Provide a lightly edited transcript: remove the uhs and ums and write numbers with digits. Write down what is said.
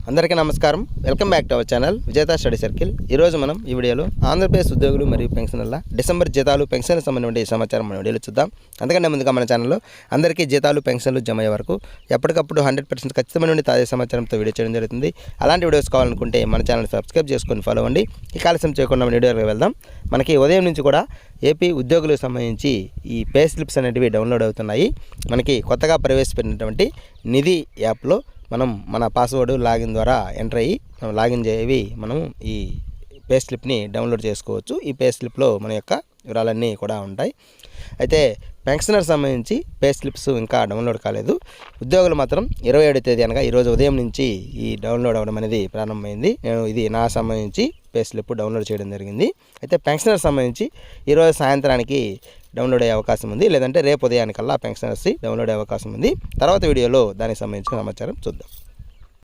అందరికీ నమస్కారం. Welcome back to our channel విజేత స్టడీ సర్కిల్. ఈరోజు మనం ఈ వీడియోలో ఆంధ్రప్రదేశ్ ఉద్యోగులు మరియు పెన్షనర్ల డిసెంబర్ జీతాలు పెన్షన్లకు సంబంధించిన సమాచారం మన వీడియోలో చూద్దాం. అంతకంటే ముందుగా మన ఛానల్లో అందరికీ జీతాలు పెన్షన్లు జమ అయ్యే వరకు ఎప్పటికప్పుడు 100% ఖచ్చితమైన తాజా సమాచారంతో వీడియో చేయడం జరుగుతుంది. అలాంటి వీడియోస్ కావాలనుకుంటే మన ఛానల్ సబ్స్క్రైబ్ చేసుకొని ఫాలో అవ్వండి. ఈ ఆలస్యం చేయకుండా మన వీడియోకి వెళ్దాం. మనకి ఉదయం నుంచి కూడా ఏపీ ఉద్యోగులకు సంబంధించి ఈ పే స్లిప్స్ అనేటివి డౌన్లోడ్ అవుతున్నాయి. మనకి కొత్తగా ప్రవేశపెట్టినటువంటి నిధి యాప్లో మన పాస్వర్డ్ లాగిన్ ద్వారా ఎంటర్ అయ్యి లాగిన్ చేవి మనం ఈ పే స్లిప్ని డౌన్లోడ్ చేసుకోవచ్చు. ఈ పే స్లిప్లో మన యొక్క వివరాలన్నీ కూడా ఉంటాయి. అయితే పెన్షనర్ సంబంధించి పే స్లిప్స్ ఇంకా డౌన్లోడ్ కాలేదు. ఉద్యోగులు మాత్రం 27వ తేదీ అనగా ఈరోజు ఉదయం నుంచి ఈ డౌన్లోడ్ అవ్వడం అనేది ప్రారంభమైంది. నేను ఇది నా సంబంధించి పే స్లిప్ డౌన్లోడ్ చేయడం జరిగింది. అయితే పెన్షనర్ సంబంధించి ఈరోజు సాయంత్రానికి డౌన్లోడ్ అయ్యే అవకాశం ఉంది, లేదంటే రేపు ఉదయానికల్లా పెన్షనర్స్ డౌన్లోడ్ అయ్యే అవకాశం ఉంది. తర్వాత వీడియోలో దానికి సంబంధించిన సమాచారం చూద్దాం.